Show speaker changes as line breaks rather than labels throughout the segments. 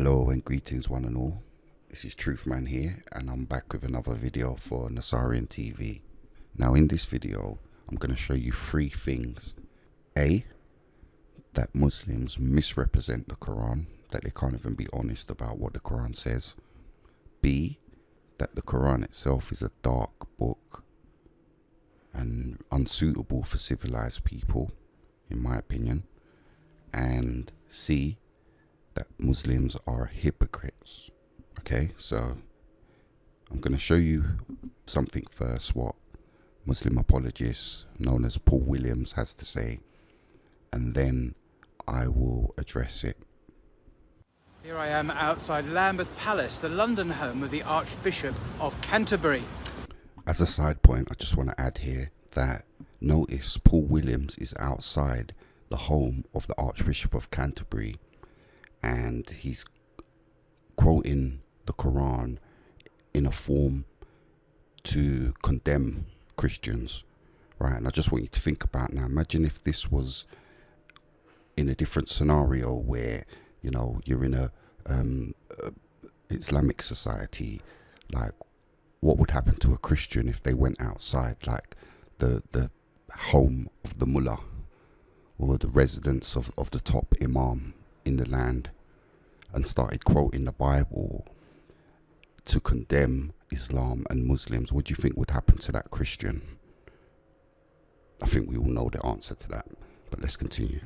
Hello and greetings one and all. This is Truth Man here, and I'm back with another video for Nasarian TV. Now in this video I'm going to show you three things. A, that Muslims misrepresent the Quran, that they can't even be honest about what the Quran says. B, that the Quran itself is a dark book and unsuitable for civilized people, in my opinion. And C, that Muslims are hypocrites. Okay, so I'm going to show you something first, what Muslim apologist known as Paul Williams has to say, and then I will address it.
Here I am outside Lambeth Palace, the London home of the Archbishop of Canterbury.
As a side point, I just want to add here that notice Paul Williams is outside the home of the Archbishop of Canterbury, and he's quoting the Quran in a form to condemn Christians, right? And I just want you to think about now, imagine if this was in a different scenario where, you know, you're in a Islamic society. Like, what would happen to a Christian if they went outside, like the home of the mullah or the residence of the top imam in the land, and started quoting the Bible to condemn Islam and Muslims? What do you think would happen to that Christian? I think we all know the answer to that, but let's continue.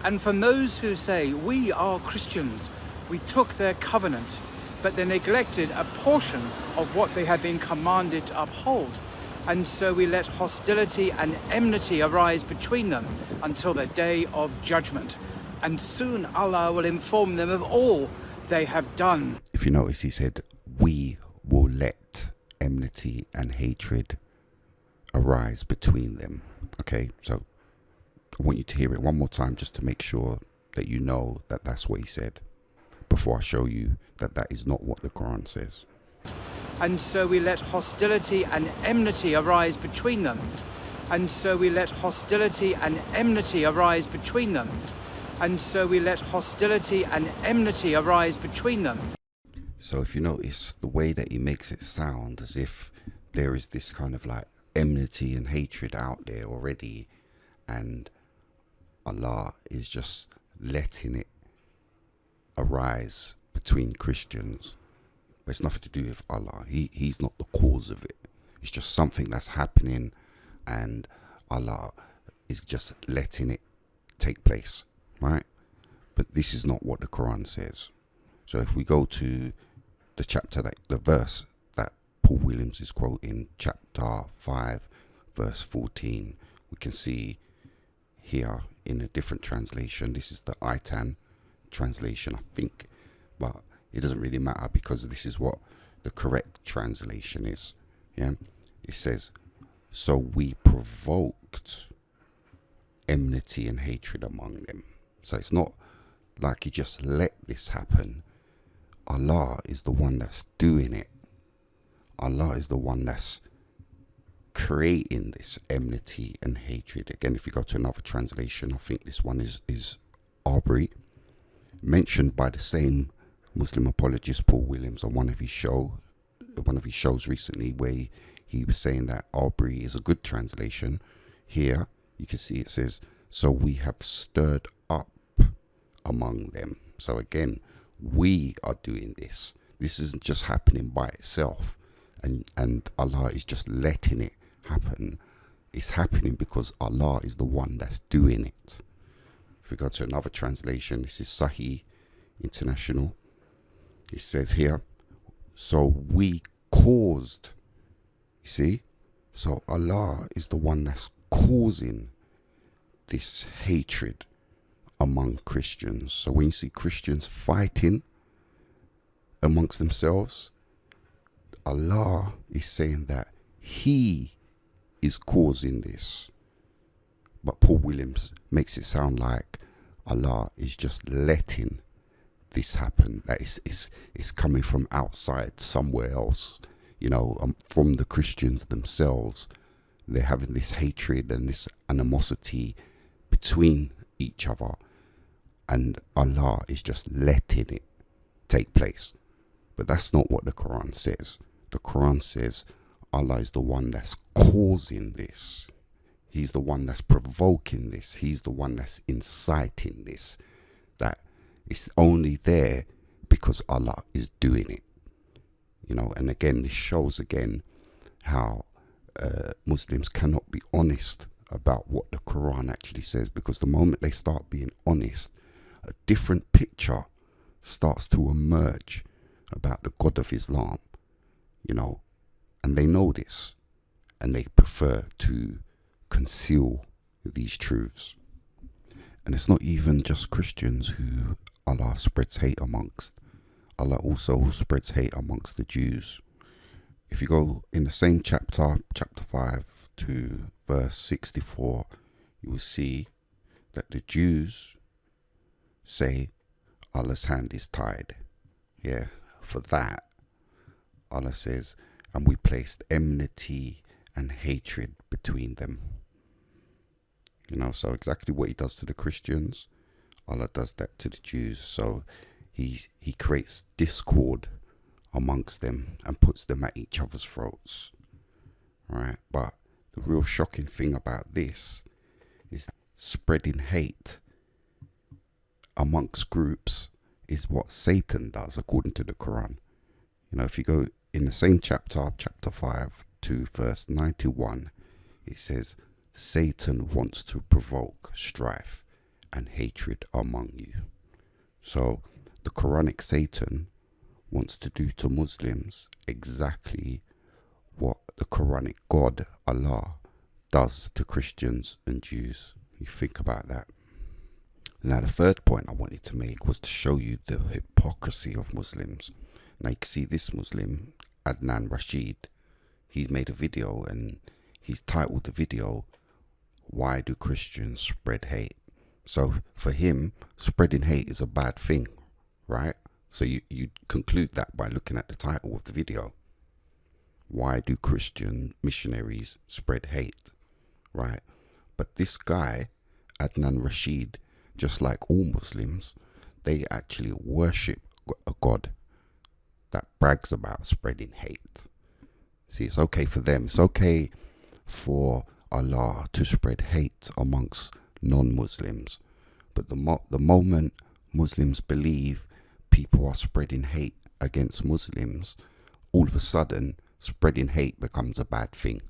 And from those who say, we are Christians, we took their covenant, but they neglected a portion of what they had been commanded to uphold. And so we let hostility and enmity arise between them until the day of judgment. And soon Allah will inform them of all they have done.
If you notice, he said, we will let enmity and hatred arise between them. Okay, so I want you to hear it one more time just to make sure that you know that that's what he said, before I show you that that is not what the Quran says.
And so we let hostility and enmity arise between them. And so we let hostility and enmity arise between them. And so we let hostility and enmity arise between them.
So if you notice the way that he makes it sound as if there is this kind of like enmity and hatred out there already, and Allah is just letting it arise between Christians. But it's nothing to do with Allah. He's not the cause of it. It's just something that's happening, and Allah is just letting it take place, right? But this is not what the Quran says. So if we go to the chapter, the verse that Paul Williams is quoting, chapter 5, verse 14, we can see here in a different translation. This is the Itan translation, I think, but it doesn't really matter because this is what the correct translation is. Yeah, it says, so we provoked enmity and hatred among them. So it's not like he just let this happen. Allah is the one that's doing it. Allah is the one that's creating this enmity and hatred. Again, if you go to another translation, I think this one is Aubrey, mentioned by the same Muslim apologist Paul Williams on one of his shows recently, where he was saying that Aubrey is a good translation. Here you can see it says, so we have stirred up among them. So again, we are doing this. This isn't just happening by itself, and Allah is just letting it happen. It's happening because Allah is the one that's doing it. If we go to another translation, this is Sahih International. It says here, so we caused, you see, so Allah is the one that's causing this hatred among Christians. So when you see Christians fighting amongst themselves, Allah is saying that He is causing this. But Paul Williams makes it sound like Allah is just letting this happen, that it's coming from outside somewhere else, you know, from the Christians themselves. They're having this hatred and this animosity between each other, and Allah is just letting it take place. But that's not what the Quran says. The Quran says Allah is the one that's causing this. He's the one that's provoking this. He's the one that's inciting this. That it's only there because Allah is doing it. You know, and again, this shows again how Muslims cannot be honest about what the Quran actually says, because the moment they start being honest, a different picture starts to emerge about the God of Islam, you know, and they know this, and they prefer to conceal these truths. And it's not even just Christians who Allah spreads hate amongst. Allah also spreads hate amongst the Jews. If you go in the same chapter 5 to verse 64, you will see that the Jews say Allah's hand is tied. Yeah, for that, Allah says, and we placed enmity and hatred between them. You know, so exactly what he does to the Christians, Allah does that to the Jews. So he creates discord amongst them and puts them at each other's throats. Right? But the real shocking thing about this is spreading hate amongst groups is what Satan does, according to the Quran. You know, if you go in the same chapter 5 to verse 91, it says, Satan wants to provoke strife and hatred among you. So the Quranic Satan wants to do to Muslims exactly what the Quranic God, Allah, does to Christians and Jews. You think about that. Now, the third point I wanted to make was to show you the hypocrisy of Muslims. Now, you can see this Muslim, Adnan Rashid, he's made a video and he's titled the video, Why Do Christians Spread Hate? So for him, spreading hate is a bad thing, right? So you conclude that by looking at the title of the video. Why do Christian missionaries spread hate, right? But this guy, Adnan Rashid, just like all Muslims, they actually worship a God that brags about spreading hate. See, it's okay for them. It's okay for Allah to spread hate amongst non-Muslims. But the moment Muslims believe people are spreading hate against Muslims, all of a sudden, spreading hate becomes a bad thing.